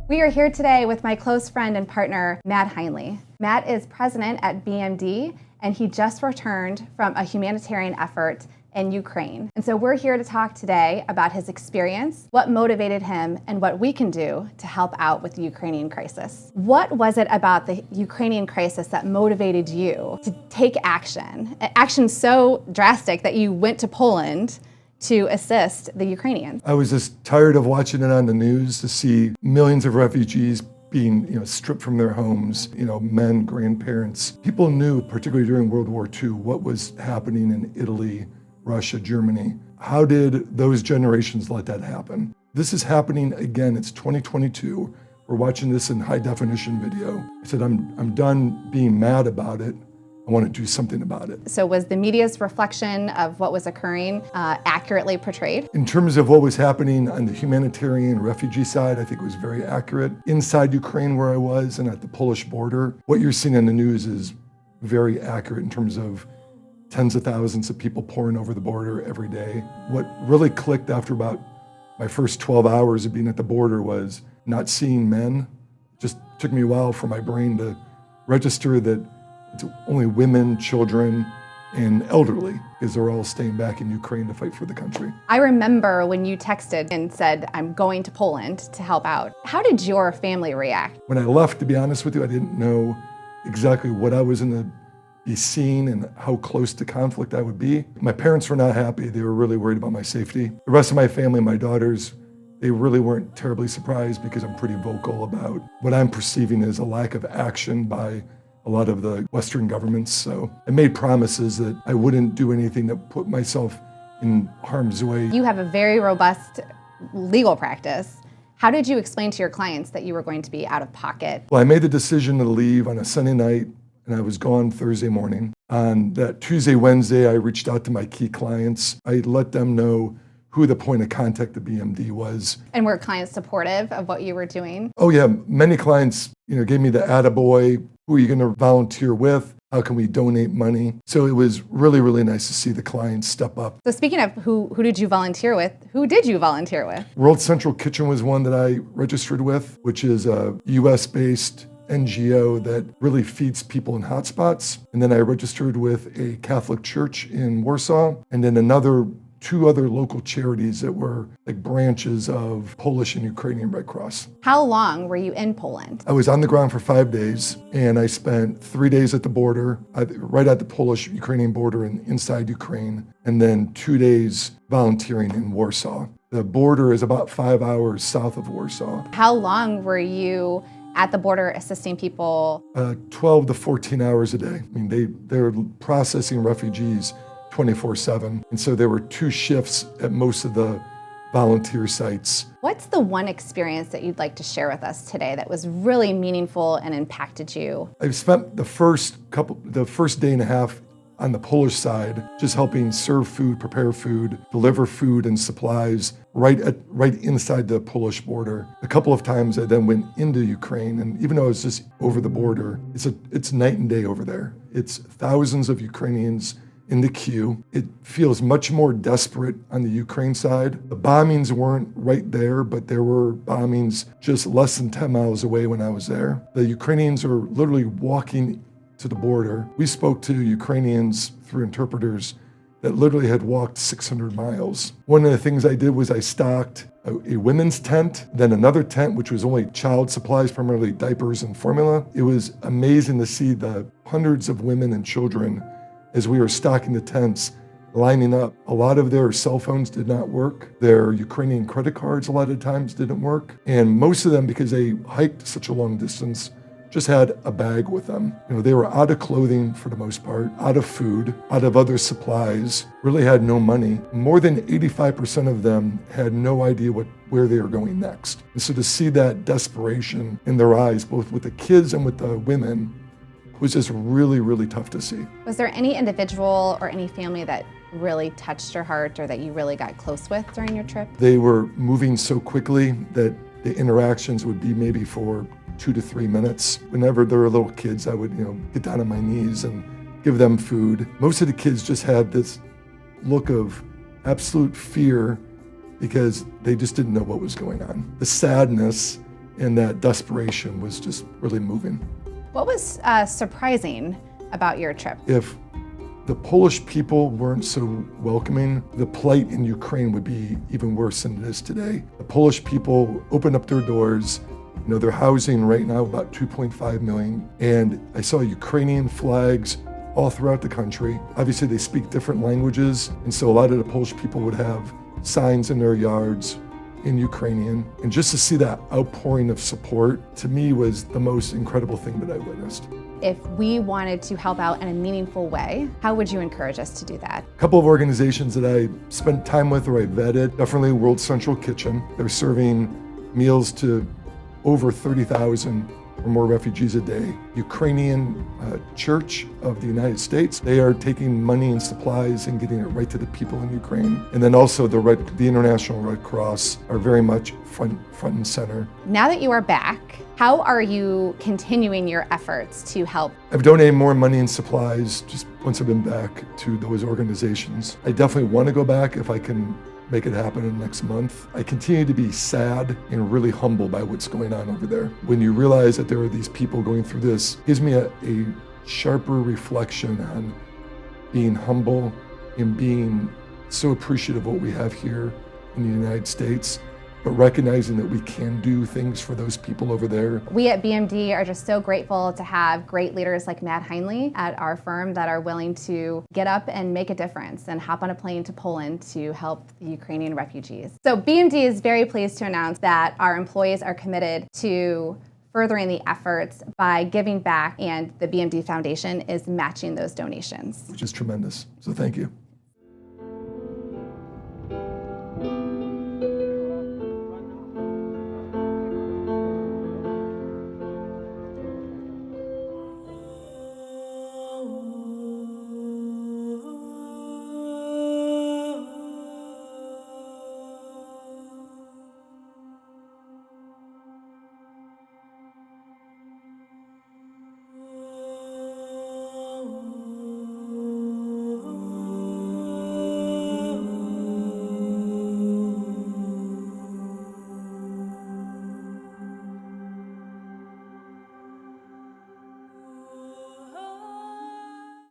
We are here today with my close friend and partner, Matt Heinle. Matt is president at BMD, and he just returned from a humanitarian effort in Ukraine. And so we're here to talk today about his experience, what motivated him, and what we can do to help out with the Ukrainian crisis. What was it about the Ukrainian crisis that motivated you to take action? Action so drastic that you went to Poland to assist the Ukrainians? I was just tired of watching it on the news to see millions of refugees being stripped from their homes, men, grandparents. People knew, particularly during World War II, what was happening in Italy, Russia, Germany. How did those generations let that happen? This is happening again. It's 2022. We're watching this in high definition video. I said, I'm done being mad about it. I want to do something about it. So was the media's reflection of what was occurring accurately portrayed? In terms of what was happening on the humanitarian refugee side, I think it was very accurate. Inside Ukraine where I was and at the Polish border, what you're seeing on the news is very accurate in terms of tens of thousands of people pouring over the border every day. What really clicked after about my first 12 hours of being at the border was not seeing men. It just took me a while for my brain to register that it's only women, children, and elderly, because they're all staying back in Ukraine to fight for the country. I remember when you texted and said, I'm going to Poland to help out. How did your family react? When I left, to be honest with you, I didn't know exactly what I was going to be seeing and how close to conflict I would be. My parents were not happy. They were really worried about my safety. The rest of my family, my daughters, they really weren't terribly surprised because I'm pretty vocal about what I'm perceiving as a lack of action by a lot of the Western governments. So I made promises that I wouldn't do anything that put myself in harm's way. You have a very robust legal practice. How did you explain to your clients that you were going to be out of pocket? Well, I made the decision to leave on a Sunday night, and I was gone Thursday morning. On that Tuesday, Wednesday, I reached out to my key clients. I let them know who the point of contact at BMD was. And were clients supportive of what you were doing? Oh yeah, many clients, gave me the attaboy. Who are you going to volunteer with? How can we donate money? So it was really, really nice to see the clients step up. So speaking of who did you volunteer with, who did you volunteer with? World Central Kitchen was one that I registered with, which is a US-based NGO that really feeds people in hotspots. And then I registered with a Catholic church in Warsaw, and then two other local charities that were like branches of Polish and Ukrainian Red Cross. How long were you in Poland? I was on the ground for 5 days, and I spent 3 days at the border, right at the Polish-Ukrainian border and inside Ukraine, and then 2 days volunteering in Warsaw. The border is about 5 hours south of Warsaw. How long were you at the border assisting people? 12 to 14 hours a day. I mean, they're processing refugees 24/7. And so there were 2 shifts at most of the volunteer sites. What's the one experience that you'd like to share with us today that was really meaningful and impacted you? I've spent the first day and a half on the Polish side, just helping serve food, prepare food, deliver food and supplies right inside the Polish border. A couple of times I then went into Ukraine, and even though it's just over the border, it's night and day over there. It's thousands of Ukrainians in the queue. It feels much more desperate on the Ukraine side. The bombings weren't right there, but there were bombings just less than 10 miles away when I was there. The Ukrainians are literally walking to the border. We spoke to Ukrainians through interpreters that literally had walked 600 miles. One of the things I did was I stocked a women's tent, then another tent, which was only child supplies, primarily diapers and formula. It was amazing to see the hundreds of women and children as we were stocking the tents, lining up. A lot of their cell phones did not work. Their Ukrainian credit cards a lot of times didn't work. And most of them, because they hiked such a long distance, just had a bag with them. They were out of clothing for the most part, out of food, out of other supplies, really had no money. More than 85% of them had no idea where they were going next. And so to see that desperation in their eyes, both with the kids and with the women, was just really, really tough to see. Was there any individual or any family that really touched your heart or that you really got close with during your trip? They were moving so quickly that the interactions would be maybe for 2 to 3 minutes. Whenever there were little kids, I would, get down on my knees and give them food. Most of the kids just had this look of absolute fear because they just didn't know what was going on. The sadness and that desperation was just really moving. What was surprising about your trip? If the Polish people weren't so welcoming, the plight in Ukraine would be even worse than it is today. The Polish people opened up their doors. They're housing right now about 2.5 million. And I saw Ukrainian flags all throughout the country. Obviously, they speak different languages. And so a lot of the Polish people would have signs in their yards in Ukrainian. And just to see that outpouring of support, to me, was the most incredible thing that I witnessed. If we wanted to help out in a meaningful way, how would you encourage us to do that? A couple of organizations that I spent time with or I vetted, definitely World Central Kitchen. They're serving meals to over 30,000 or more refugees a day. Ukrainian Church of the United States, they are taking money and supplies and getting it right to the people in Ukraine. And then also the International Red Cross are very much front and center. Now that you are back, how are you continuing your efforts to help? I've donated more money and supplies just once I've been back to those organizations. I definitely want to go back if I can make it happen in the next month. I continue to be sad and really humbled by what's going on over there. When you realize that there are these people going through this, it gives me a sharper reflection on being humble and being so appreciative of what we have here in the United States, but recognizing that we can do things for those people over there. We at BMD are just so grateful to have great leaders like Matt Heinle at our firm that are willing to get up and make a difference and hop on a plane to Poland to help the Ukrainian refugees. So BMD is very pleased to announce that our employees are committed to furthering the efforts by giving back, and the BMD Foundation is matching those donations. Which is tremendous, so thank you.